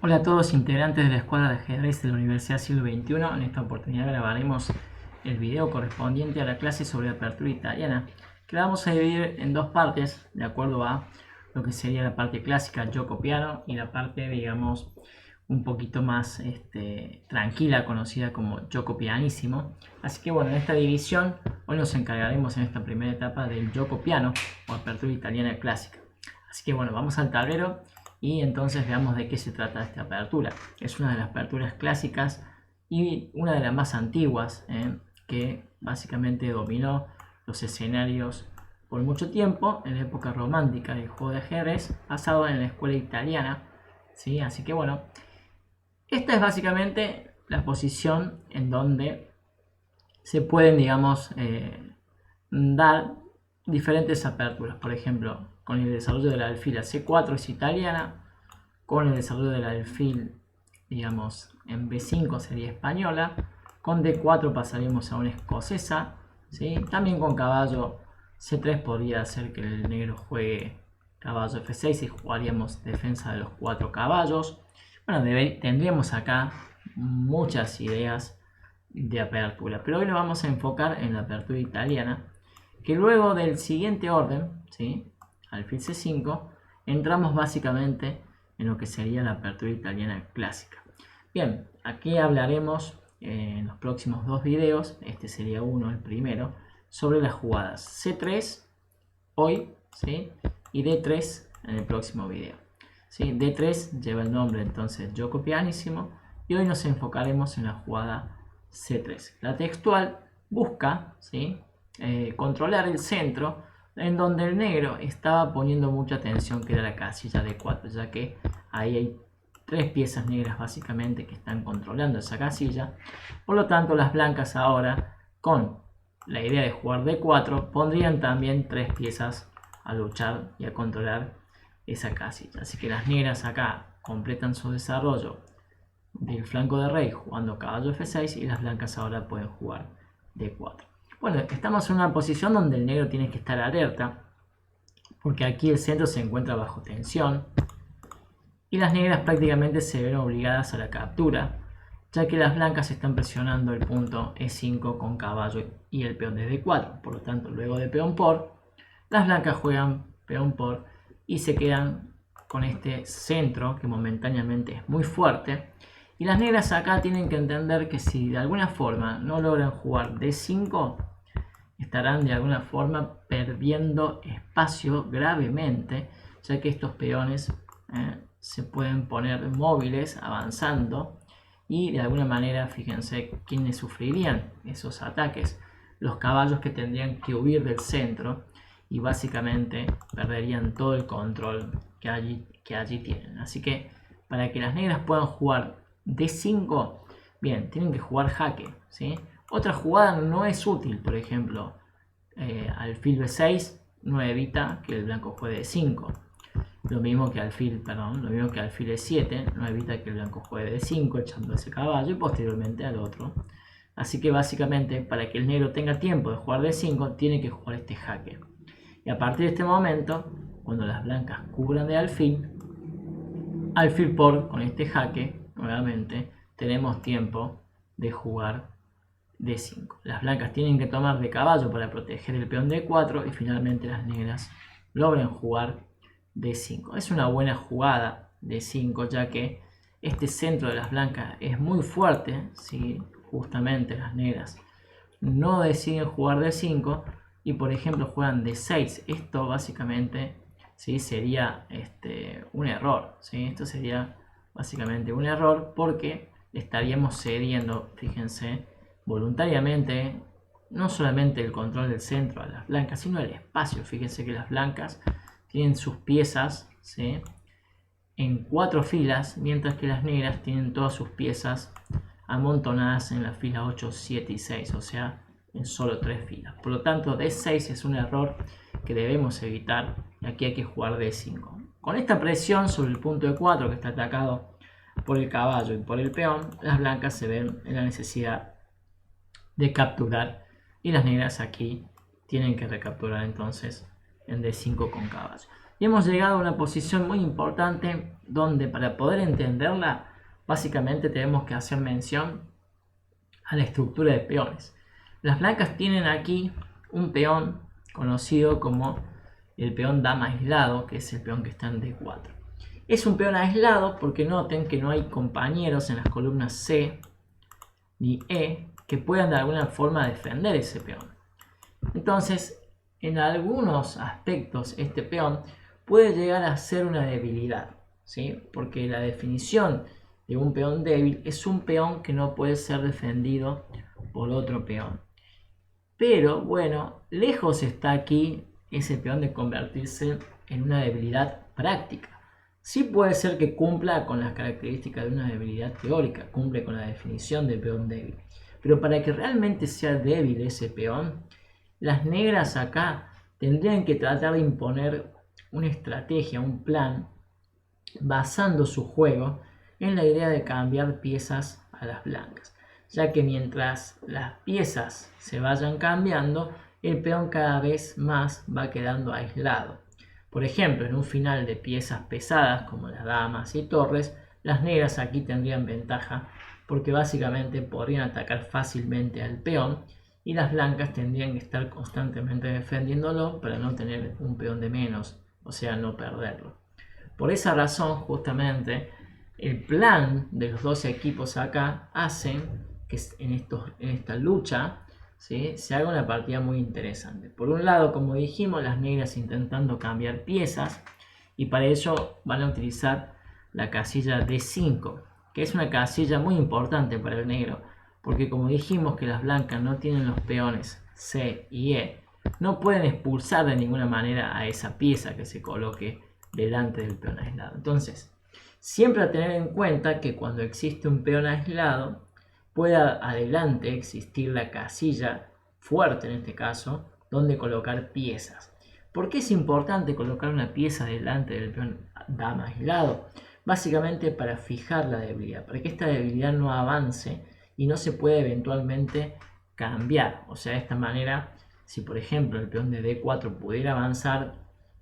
Hola a todos integrantes de la Escuadra de Ajedrez de la Universidad Siglo XXI. En esta oportunidad grabaremos el video correspondiente a la clase sobre apertura italiana, que la vamos a dividir en dos partes, de acuerdo a lo que sería la parte clásica gioco piano y la parte, digamos, un poquito más tranquila, conocida como gioco pianissimo. Así que bueno, en esta división hoy nos encargaremos en esta primera etapa del gioco piano o apertura italiana clásica. Así que bueno, vamos al tablero y entonces veamos de qué se trata esta apertura. Es una de las aperturas clásicas y una de las más antiguas, que básicamente dominó los escenarios por mucho tiempo en la época romántica del juego de ajedrez, basado en la escuela italiana, ¿sí? Así que bueno, esta es básicamente la posición en donde se pueden, digamos, dar diferentes aperturas. Por ejemplo, con el desarrollo del alfil a C4 es italiana, con el desarrollo del alfil, digamos, en B5 sería española, con D4 pasaríamos a una escocesa, ¿sí? También con caballo C3 podría hacer que el negro juegue caballo F6 y jugaríamos defensa de los 4 caballos. Bueno, tendríamos acá muchas ideas de apertura, pero hoy lo vamos a enfocar en la apertura italiana, que luego del siguiente orden, ¿sí? Alfil C5, entramos básicamente en lo que sería la apertura italiana clásica. Bien, aquí hablaremos en los próximos dos videos, este sería uno, el primero, sobre las jugadas C3 hoy, ¿sí? Y D3 en el próximo video, ¿sí? D3 lleva el nombre entonces gioco pianissimo y hoy nos enfocaremos en la jugada C3. La textual busca, ¿sí? Controlar el centro en donde el negro estaba poniendo mucha atención, que era la casilla de 4, ya que ahí hay tres piezas negras básicamente que están controlando esa casilla. Por lo tanto, las blancas ahora, con la idea de jugar D4, pondrían también tres piezas a luchar y a controlar esa casilla. Así que las negras acá completan su desarrollo del flanco de rey jugando caballo F6 y las blancas ahora pueden jugar D4. Bueno, estamos en una posición donde el negro tiene que estar alerta, porque aquí el centro se encuentra bajo tensión y las negras prácticamente se ven obligadas a la captura, ya que las blancas están presionando el punto E5 con caballo y el peón de D4. Por lo tanto, luego de peón por, las blancas juegan peón por y se quedan con este centro que momentáneamente es muy fuerte. Y las negras acá tienen que entender que si de alguna forma no logran jugar D5, estarán de alguna forma perdiendo espacio gravemente, ya que estos peones se pueden poner móviles avanzando y de alguna manera, fíjense quiénes sufrirían esos ataques, los caballos que tendrían que huir del centro y básicamente perderían todo el control que allí tienen. Así que para que las negras puedan jugar D5, bien, tienen que jugar jaque, ¿sí? Otra jugada no es útil, por ejemplo, alfil B6 no evita que el blanco juegue D5. Lo mismo que alfil E7 no evita que el blanco juegue D5 echando ese caballo y posteriormente al otro. Así que básicamente para que el negro tenga tiempo de jugar D5 tiene que jugar este jaque. Y a partir de este momento, cuando las blancas cubran de alfil por con este jaque, nuevamente tenemos tiempo de jugar D5. Las blancas tienen que tomar de caballo para proteger el peón D4 y finalmente las negras logran jugar D5. Es una buena jugada D5, ya que este centro de las blancas es muy fuerte. Si justamente las negras no deciden jugar D5 y por ejemplo juegan D6, esto básicamente, ¿sí?, sería un error, ¿sí? Esto sería básicamente un error porque estaríamos cediendo, fíjense, voluntariamente no solamente el control del centro a las blancas, sino el espacio. Fíjense que las blancas tienen sus piezas, ¿sí?, en 4 filas, mientras que las negras tienen todas sus piezas amontonadas en la fila 8, 7 y 6, o sea, en solo 3 filas. Por lo tanto, D6 es un error que debemos evitar y aquí hay que jugar D5. Con esta presión sobre el punto E4 que está atacado por el caballo y por el peón, las blancas se ven en la necesidad de capturar y las negras aquí tienen que recapturar entonces en D5 con caballo. Y hemos llegado a una posición muy importante donde para poder entenderla, básicamente tenemos que hacer mención a la estructura de peones. Las blancas tienen aquí un peón conocido como el peón dama aislado, que es el peón que está en D4. Es un peón aislado porque noten que no hay compañeros en las columnas C ni E que puedan de alguna forma defender ese peón. Entonces, en algunos aspectos este peón puede llegar a ser una debilidad, ¿sí? Porque la definición de un peón débil es un peón que no puede ser defendido por otro peón. Pero bueno, lejos está aquí ese peón de convertirse en una debilidad práctica. Sí puede ser que cumpla con las características de una debilidad teórica, cumple con la definición de peón débil. Pero para que realmente sea débil ese peón, las negras acá tendrían que tratar de imponer una estrategia, un plan, basando su juego en la idea de cambiar piezas a las blancas, ya que mientras las piezas se vayan cambiando, el peón cada vez más va quedando aislado. Por ejemplo, en un final de piezas pesadas como las damas y torres, las negras aquí tendrían ventaja porque básicamente podrían atacar fácilmente al peón y las blancas tendrían que estar constantemente defendiéndolo para no tener un peón de menos, o sea, no perderlo. Por esa razón, justamente, el plan de los dos equipos acá hacen que en esta lucha, ¿sí?, se haga una partida muy interesante. Por un lado, como dijimos, las negras intentando cambiar piezas y para ello van a utilizar la casilla D5, que es una casilla muy importante para el negro, porque como dijimos que las blancas no tienen los peones C y E, no pueden expulsar de ninguna manera a esa pieza que se coloque delante del peón aislado. Entonces, siempre a tener en cuenta que cuando existe un peón aislado, pueda adelante existir la casilla fuerte, en este caso, donde colocar piezas. ¿Por qué es importante colocar una pieza delante del peón dama aislado? Básicamente para fijar la debilidad, para que esta debilidad no avance y no se pueda eventualmente cambiar. O sea, de esta manera, si por ejemplo el peón de D4 pudiera avanzar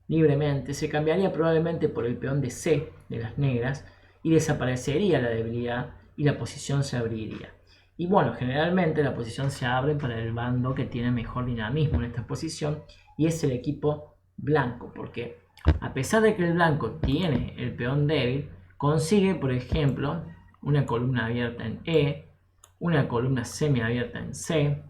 libremente, se cambiaría probablemente por el peón de C de las negras y desaparecería la debilidad y la posición se abriría. Y bueno, generalmente la posición se abre para el bando que tiene mejor dinamismo en esta posición y es el equipo blanco, porque a pesar de que el blanco tiene el peón débil, consigue, por ejemplo, una columna abierta en E, una columna semiabierta en C,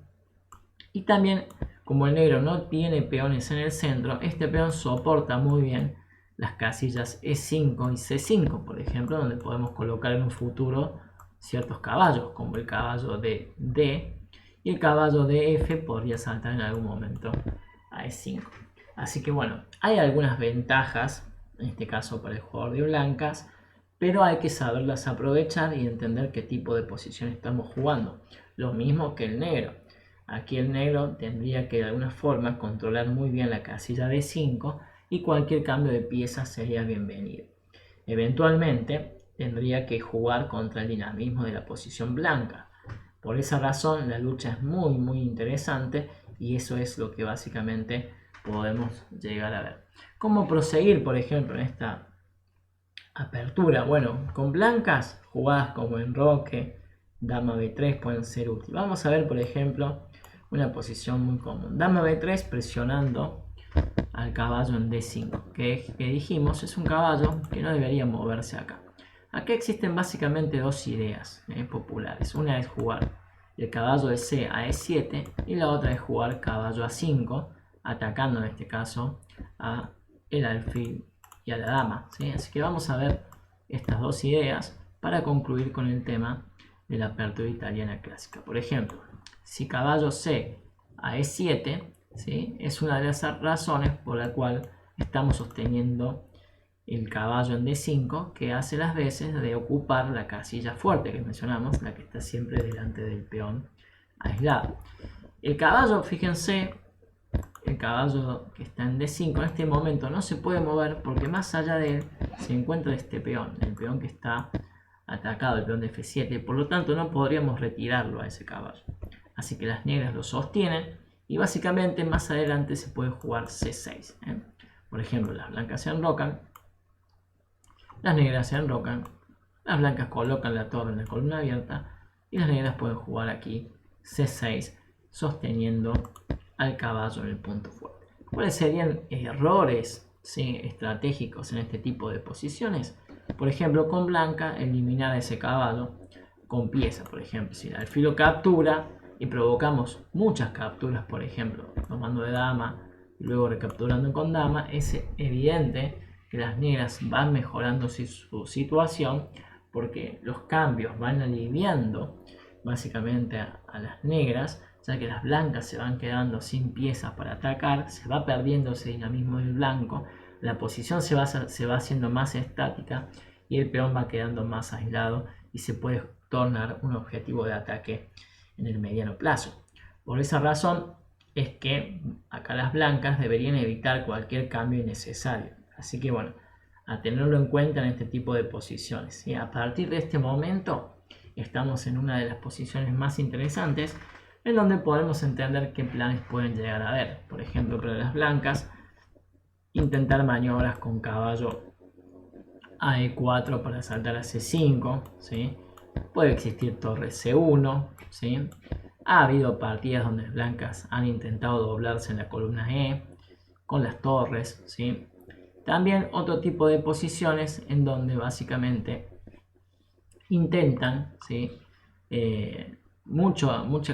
y también, como el negro no tiene peones en el centro, este peón soporta muy bien las casillas E5 y C5, por ejemplo, donde podemos colocar en un futuro ciertos caballos, como el caballo de D, y el caballo de F podría saltar en algún momento a E5. Así que bueno, hay algunas ventajas, en este caso para el jugador de blancas, pero hay que saberlas aprovechar y entender qué tipo de posición estamos jugando. Lo mismo que el negro. Aquí el negro tendría que de alguna forma controlar muy bien la casilla de 5 y cualquier cambio de pieza sería bienvenido. Eventualmente tendría que jugar contra el dinamismo de la posición blanca. Por esa razón la lucha es muy interesante y eso es lo que básicamente podemos llegar a ver. ¿Cómo proseguir, por ejemplo, en esta apertura? Bueno, con blancas, jugadas como enroque, dama b3 pueden ser útiles. Vamos a ver, por ejemplo, una posición muy común. Dama b3 presionando al caballo en d5, que dijimos es un caballo que no debería moverse acá. Acá existen básicamente dos ideas populares. Una es jugar el caballo de C a E7 y la otra es jugar caballo a 5, atacando en este caso a el alfil y a la dama, ¿sí? Así que vamos a ver estas dos ideas para concluir con el tema de la apertura italiana clásica. Por ejemplo, si caballo C a E7, ¿sí?, es una de las razones por la cual estamos sosteniendo el caballo en D5, que hace las veces de ocupar la casilla fuerte que mencionamos, la que está siempre delante del peón aislado. El caballo, fíjense, el caballo que está en D5 en este momento no se puede mover porque más allá de él se encuentra este peón, el peón que está atacado, el peón de F7, por lo tanto no podríamos retirarlo a ese caballo. Así que las negras lo sostienen y básicamente más adelante se puede jugar C6. Por ejemplo, las blancas se enrocan, las negras se enrocan, las blancas colocan la torre en la columna abierta y las negras pueden jugar aquí C6 sosteniendo al caballo en el punto fuerte. ¿Cuáles serían errores, sí, estratégicos en este tipo de posiciones? Por ejemplo, con blanca eliminar a ese caballo con pieza, por ejemplo. Si el alfil lo captura y provocamos muchas capturas, por ejemplo, tomando de dama y luego recapturando con dama, es evidente que las negras van mejorando su situación porque los cambios van aliviando básicamente a las negras, ya que las blancas se van quedando sin piezas para atacar, se va perdiendo ese dinamismo del blanco, la posición se va haciendo más estática y el peón va quedando más aislado y se puede tornar un objetivo de ataque en el mediano plazo. Por esa razón es que acá las blancas deberían evitar cualquier cambio innecesario. Así que bueno, a tenerlo en cuenta en este tipo de posiciones, ¿sí? A partir de este momento estamos en una de las posiciones más interesantes en donde podemos entender qué planes pueden llegar a haber. Por ejemplo, para las blancas, intentar maniobras con caballo a E4 para saltar a C5, ¿sí? Puede existir torre C1, ¿sí? Ha habido partidas donde las blancas han intentado doblarse en la columna E con las torres, ¿sí? También otro tipo de posiciones en donde básicamente intentan, ¿sí?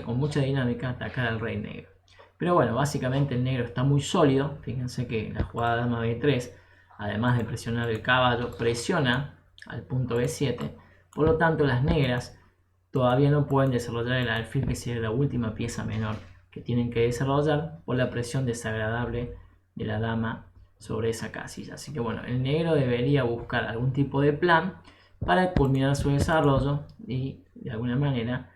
Con mucha dinámica atacar al rey negro. Pero bueno, básicamente el negro está muy sólido. Fíjense que la jugada dama B3, además de presionar el caballo, presiona al punto B7. Por lo tanto, las negras todavía no pueden desarrollar el alfil, que sería la última pieza menor que tienen que desarrollar por la presión desagradable de la dama sobre esa casilla. Así que bueno, el negro debería buscar algún tipo de plan para culminar su desarrollo y de alguna manera,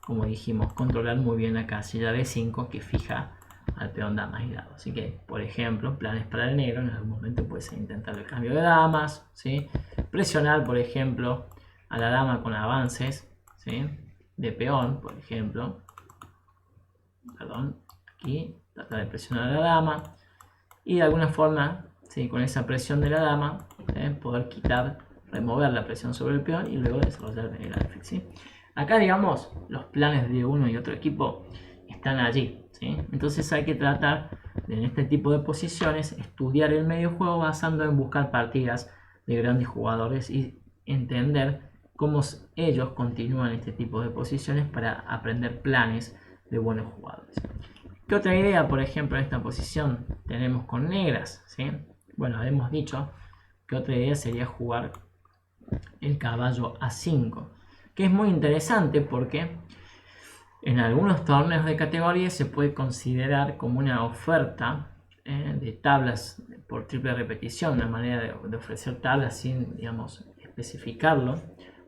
como dijimos, controlar muy bien la casilla B5 que fija al peón dama aislado. Así que, por ejemplo, planes para el negro, en algún momento puede ser intentar el cambio de damas, ¿sí? Presionar, por ejemplo, a la dama con avances, ¿sí? De peón, por ejemplo. Perdón, aquí, tratar de presionar a la dama y de alguna forma, ¿sí? Con esa presión de la dama, poder remover la presión sobre el peón y luego desarrollar el alfil, ¿sí? Acá, digamos, los planes de uno y otro equipo están allí, ¿sí? Entonces hay que tratar de, en este tipo de posiciones, estudiar el medio juego basando en buscar partidas de grandes jugadores y entender cómo ellos continúan este tipo de posiciones para aprender planes de buenos jugadores. ¿Qué otra idea, por ejemplo, en esta posición tenemos con negras, ¿sí? Bueno, hemos dicho que otra idea sería jugar el caballo A5, que es muy interesante porque en algunos torneos de categoría se puede considerar como una oferta de tablas por triple repetición, una manera de ofrecer tablas sin, digamos, especificarlo,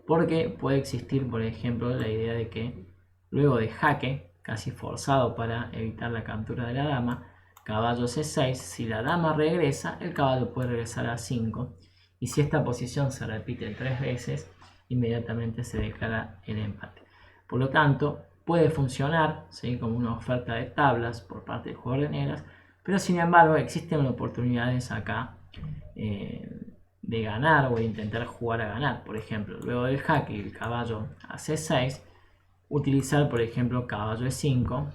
porque puede existir, por ejemplo, la idea de que luego de jaque, casi forzado para evitar la captura de la dama, caballo C6, si la dama regresa, el caballo puede regresar a 5, y si esta posición se repite 3 veces, inmediatamente se declara el empate. Por lo tanto, puede funcionar, ¿sí? Como una oferta de tablas por parte del jugador de negras, pero sin embargo existen oportunidades acá de ganar o de intentar jugar a ganar. Por ejemplo, luego del jaque y el caballo a C6, utilizar, por ejemplo, caballo E5,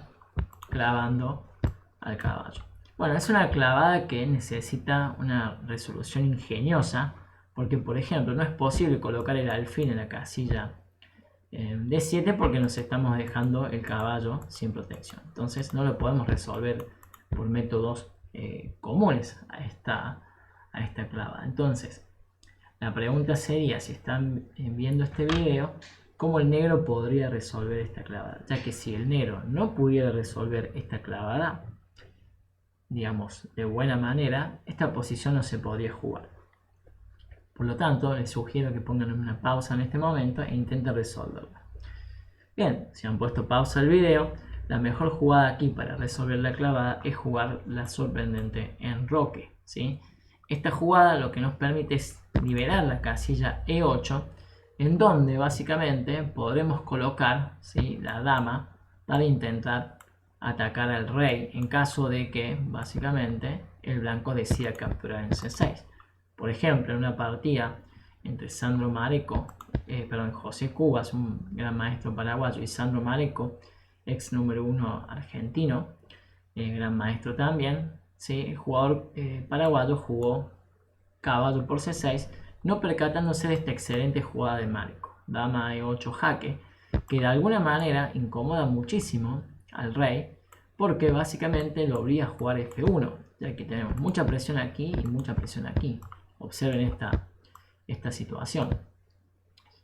clavando al caballo. Bueno, es una clavada que necesita una resolución ingeniosa, porque, por ejemplo, no es posible colocar el alfil en la casilla D7 porque nos estamos dejando el caballo sin protección. Entonces no lo podemos resolver por métodos comunes a esta clavada. Entonces, la pregunta sería, si están viendo este video, ¿cómo el negro podría resolver esta clavada? Ya que si el negro no pudiera resolver esta clavada, digamos, de buena manera, esta posición no se podría jugar. Por lo tanto, les sugiero que pongan una pausa en este momento e intenten resolverla. Bien, si han puesto pausa al video, la mejor jugada aquí para resolver la clavada es jugar la sorprendente enroque, ¿sí? Esta jugada lo que nos permite es liberar la casilla E8, en donde básicamente podremos colocar, ¿sí?, la dama para intentar atacar al rey en caso de que básicamente el blanco decida capturar en C6. Por ejemplo, en una partida entre Sandro Mareco, José Cubas, un gran maestro paraguayo, y Sandro Mareco, ex número 1 argentino, gran maestro también, ¿sí? El jugador paraguayo jugó caballo por C6, no percatándose de esta excelente jugada de Mareco, dama E8 jaque, que de alguna manera incomoda muchísimo al rey, porque básicamente lo obliga a jugar F1, ya que tenemos mucha presión aquí y mucha presión aquí. Observen esta situación.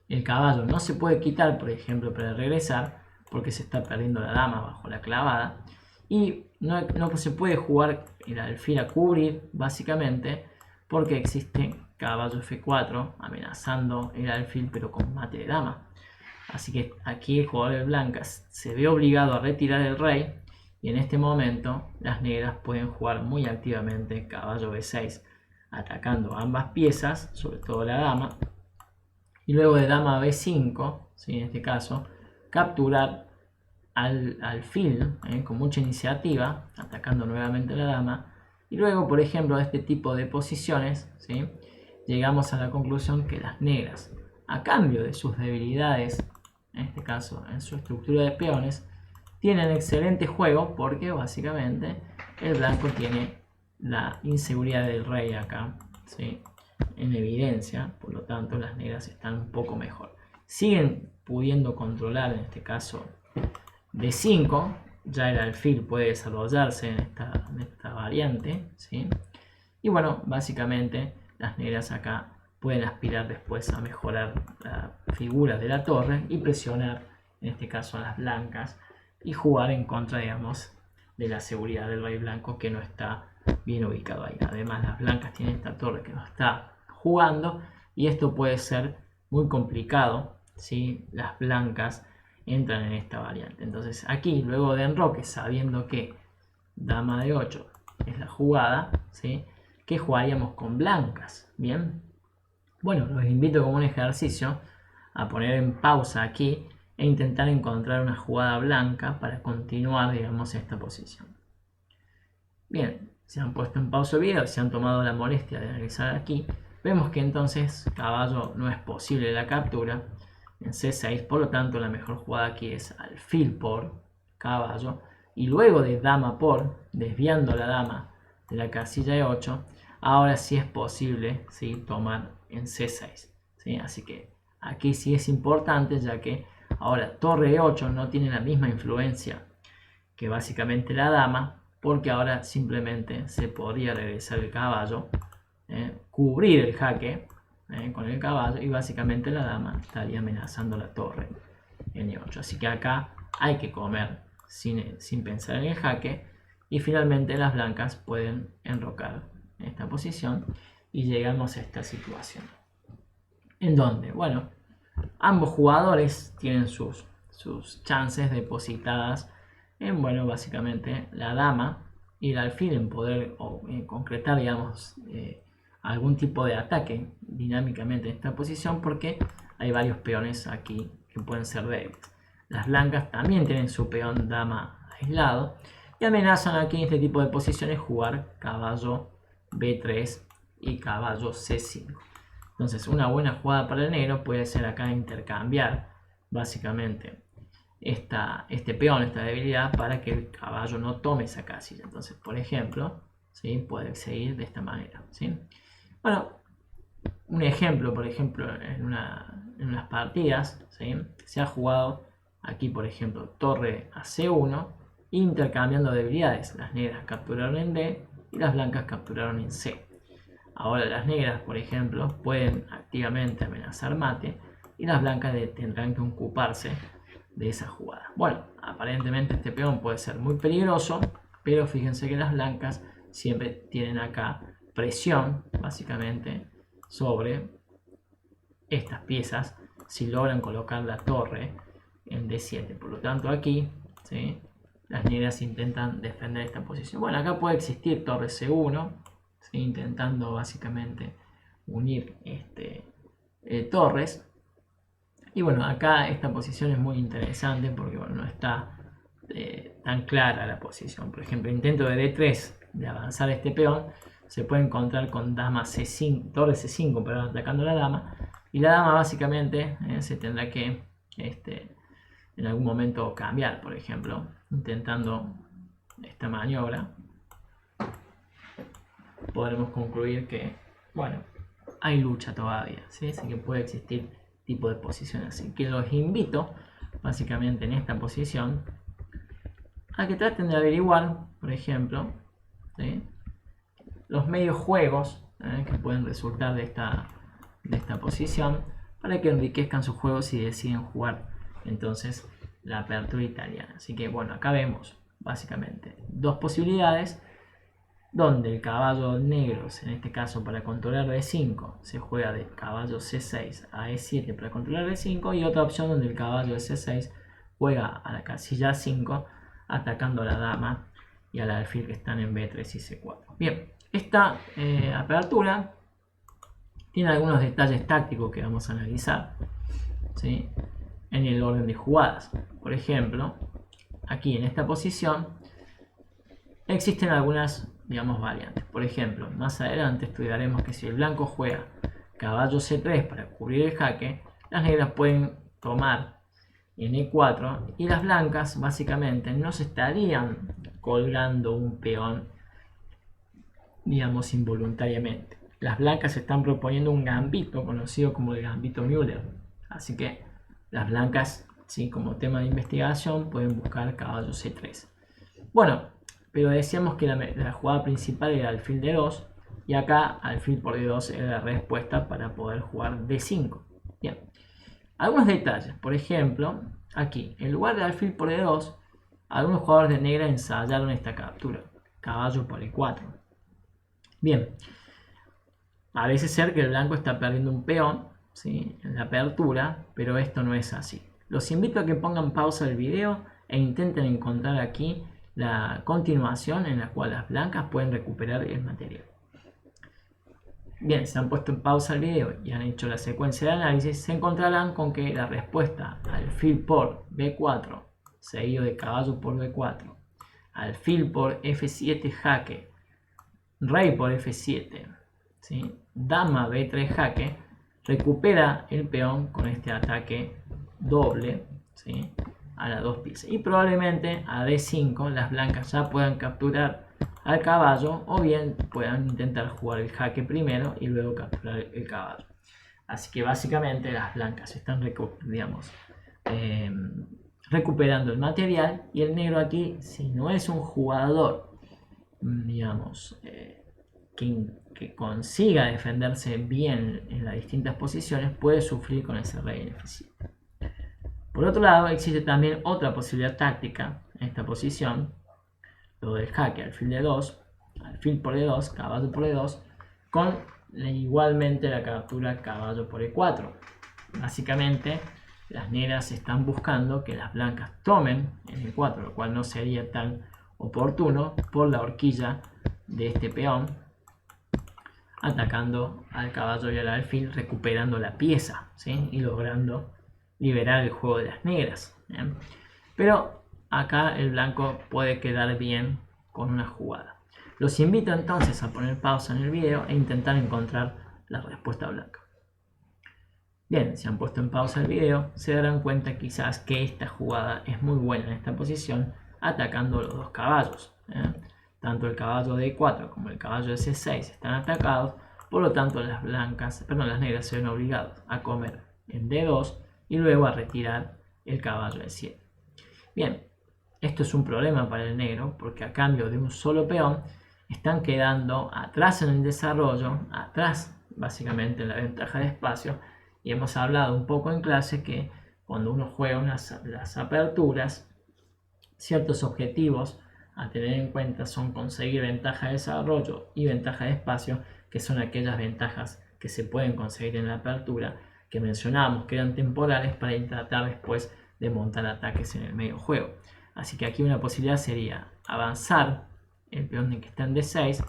El caballo no se puede quitar, por ejemplo, para regresar, porque se está perdiendo la dama bajo la clavada. Y no se puede jugar el alfil a cubrir, básicamente, porque existe caballo F4 amenazando el alfil, pero con mate de dama. Así que aquí el jugador de blancas se ve obligado a retirar el rey. Y en este momento las negras pueden jugar muy activamente caballo B6, atacando ambas piezas, sobre todo la dama. Y luego de dama B5, ¿sí? En este caso, capturar al alfil con mucha iniciativa, atacando nuevamente a la dama. Y luego, por ejemplo, de este tipo de posiciones, ¿sí? Llegamos a la conclusión que las negras, a cambio de sus debilidades, en este caso en su estructura de peones, tienen excelente juego porque básicamente el blanco tiene la inseguridad del rey acá, ¿sí? En evidencia, por lo tanto las negras están un poco mejor. Siguen pudiendo controlar, en este caso, D5, ya el alfil puede desarrollarse en esta variante, ¿sí? Y bueno, básicamente las negras acá pueden aspirar después a mejorar la figura de la torre y presionar, en este caso, a las blancas y jugar en contra, digamos, de la seguridad del rey blanco, que no está bien ubicado ahí. Además, las blancas tienen esta torre que no está jugando y esto puede ser muy complicado si las blancas entran en esta variante. Entonces aquí, luego de enroque, sabiendo que dama de 8 es la jugada, ¿sí? ¿Qué jugaríamos con blancas? Bien, bueno, los invito como un ejercicio a poner en pausa aquí e intentar encontrar una jugada blanca para continuar, digamos, esta posición. Bien, se han puesto en pausa el video, se han tomado la molestia de analizar aquí. Vemos que entonces caballo no es posible la captura en C6, por lo tanto la mejor jugada aquí es alfil por caballo y luego de dama por, desviando la dama de la casilla de 8, ahora sí es posible, ¿sí?, tomar en C6, ¿sí? Así que aquí sí es importante, ya que ahora torre E8 no tiene la misma influencia que básicamente la dama, porque ahora simplemente se podría regresar el caballo, cubrir el jaque con el caballo y básicamente la dama estaría amenazando la torre en E8. Así que acá hay que comer sin pensar en el jaque y finalmente las blancas pueden enrocar en esta posición y llegamos a esta situación. ¿En donde? Bueno, ambos jugadores tienen sus chances depositadas en, bueno, básicamente la dama y el alfil en poder concretar, digamos, algún tipo de ataque dinámicamente en esta posición, porque hay varios peones aquí que pueden ser débiles. Las blancas también tienen su peón dama aislado y amenazan aquí en este tipo de posiciones jugar caballo B3 y caballo C5. Entonces una buena jugada para el negro puede ser acá intercambiar básicamente este peón, esta debilidad, para que el caballo no tome esa casilla. Entonces, por ejemplo, ¿sí?, puede seguir de esta manera, ¿sí? Bueno, un ejemplo, por ejemplo, en unas partidas, ¿sí?, se ha jugado aquí, por ejemplo, torre a C1, intercambiando debilidades. Las negras capturaron en D y las blancas capturaron en C. Ahora las negras, por ejemplo, pueden activamente amenazar mate y las blancas tendrán que ocuparse de esa jugada. Bueno, aparentemente este peón puede ser muy peligroso, pero fíjense que las blancas siempre tienen acá presión, básicamente, sobre estas piezas si logran colocar la torre en D7. Por lo tanto aquí, ¿sí?, las negras intentan defender esta posición. Bueno, acá puede existir torre C1, ¿sí?, intentando básicamente unir torres. Y bueno, acá esta posición es muy interesante porque, bueno, no está tan clara la posición. Por ejemplo, intento de D3 de avanzar este peón, se puede encontrar con dama C5, torre C5, pero atacando la dama. Y la dama básicamente se tendrá que en algún momento cambiar, por ejemplo, intentando esta maniobra. Podremos concluir que, bueno, hay lucha todavía, ¿sí? Así que puede existir tipo de posición así. Que los invito, básicamente en esta posición, a que traten de averiguar, por ejemplo, ¿sí?, los medios juegos que pueden resultar de esta posición, para que enriquezcan sus juegos si deciden jugar entonces la apertura italiana. Así que bueno, acá vemos básicamente dos posibilidades, donde el caballo negro, en este caso para controlar D5, se juega de caballo C6 a E7 para controlar D5, y otra opción donde el caballo de C6 juega a la casilla 5 atacando a la dama y al alfil que están en B3 y C4. Bien, esta apertura tiene algunos detalles tácticos que vamos a analizar, ¿sí?, en el orden de jugadas. Por ejemplo, aquí en esta posición existen algunas, digamos, variantes. Por ejemplo, más adelante estudiaremos que si el blanco juega caballo C3 para cubrir el jaque, las negras pueden tomar en E4 y las blancas básicamente no se estarían colgando un peón, digamos, involuntariamente. Las blancas están proponiendo un gambito conocido como el gambito Müller. Así que las blancas, ¿sí?, como tema de investigación pueden buscar caballo C3. Bueno, pero decíamos que la jugada principal era alfil D2, y acá alfil por D2 era la respuesta para poder jugar D5. Bien, algunos detalles. Por ejemplo, aquí, en lugar de alfil por D2, algunos jugadores de negra ensayaron esta captura, caballo por E4. Bien, parece ser que el blanco está perdiendo un peón, ¿sí?, en la apertura, pero esto no es así. Los invito a que pongan pausa el video e intenten encontrar aquí la continuación en la cual las blancas pueden recuperar el material. Bien, si han puesto en pausa el video y han hecho la secuencia de análisis, se encontrarán con que la respuesta alfil por B4 seguido de caballo por B4, alfil por F7 jaque, rey por F7, ¿sí?, dama B3 jaque, recupera el peón con este ataque doble, ¿sí?, a las dos piezas, y probablemente a D5 las blancas ya puedan capturar al caballo, o bien puedan intentar jugar el jaque primero y luego capturar el caballo. Así que básicamente las blancas están, digamos, recuperando el material, y el negro aquí, si no es un jugador, digamos, que consiga defenderse bien en las distintas posiciones, puede sufrir con ese rey en F7. Por otro lado, existe también otra posibilidad táctica en esta posición, lo del jaque alfil D2, alfil por E2, caballo por E2, con igualmente la captura caballo por E4. Básicamente, las negras están buscando que las blancas tomen en E4, lo cual no sería tan oportuno por la horquilla de este peón, atacando al caballo y al alfil, recuperando la pieza, ¿sí?, y logrando liberar el juego de las negras, ¿bien? Pero acá el blanco puede quedar bien con una jugada. Los invito entonces a poner pausa en el video e intentar encontrar la respuesta blanca. Bien, si han puesto en pausa el video, se darán cuenta quizás que esta jugada es muy buena en esta posición, atacando los dos caballos, ¿eh? Tanto el caballo de E4 como el caballo de C6 están atacados, por lo tanto las negras se ven obligados a comer en D2 y luego a retirar el caballo de 7. Bien, esto es un problema para el negro, porque a cambio de un solo peón están quedando atrás en el desarrollo, atrás básicamente en la ventaja de espacio, y hemos hablado un poco en clase que cuando uno juega las aperturas, ciertos objetivos a tener en cuenta son conseguir ventaja de desarrollo y ventaja de espacio, que son aquellas ventajas que se pueden conseguir en la apertura, que mencionábamos que eran temporales, para tratar después de montar ataques en el medio juego. Así que aquí una posibilidad sería avanzar el peón que está en D6,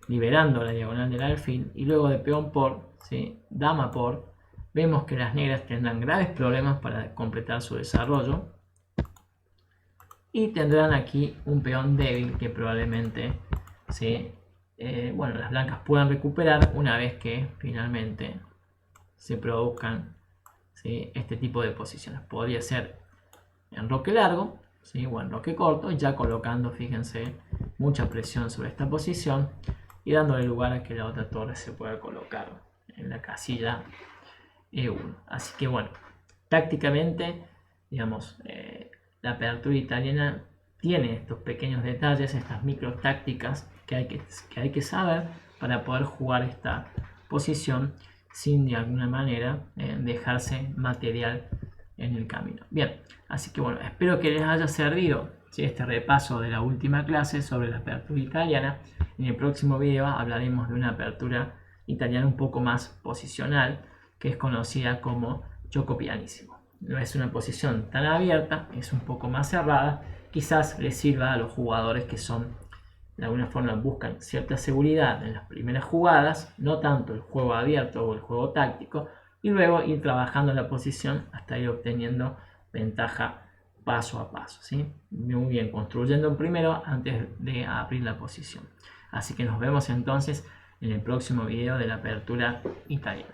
liberando la diagonal del alfil, y luego de peón por, ¿sí?, dama por, vemos que las negras tendrán graves problemas para completar su desarrollo, y tendrán aquí un peón débil que probablemente ¿sí? Bueno, las blancas puedan recuperar una vez que finalmente se produzcan, ¿sí?, este tipo de posiciones. Podría ser en roque largo, ¿sí?, o en roque corto, ya colocando, fíjense, mucha presión sobre esta posición y dándole lugar a que la otra torre se pueda colocar en la casilla E1. Así que bueno, tácticamente, digamos, la apertura italiana tiene estos pequeños detalles, estas micro tácticas que hay que saber para poder jugar esta posición sin de alguna manera dejarse material en el camino. Bien, así que bueno, espero que les haya servido, ¿sí?, este repaso de la última clase sobre la apertura italiana. En el próximo video hablaremos de una apertura italiana un poco más posicional, que es conocida como gioco pianissimo. No es una posición tan abierta, es un poco más cerrada. Quizás les sirva a los jugadores que son, de alguna forma, buscan cierta seguridad en las primeras jugadas, no tanto el juego abierto o el juego táctico, y luego ir trabajando la posición hasta ir obteniendo ventaja paso a paso, ¿sí? Muy bien, construyendo primero antes de abrir la posición. Así que nos vemos entonces en el próximo video de la apertura italiana.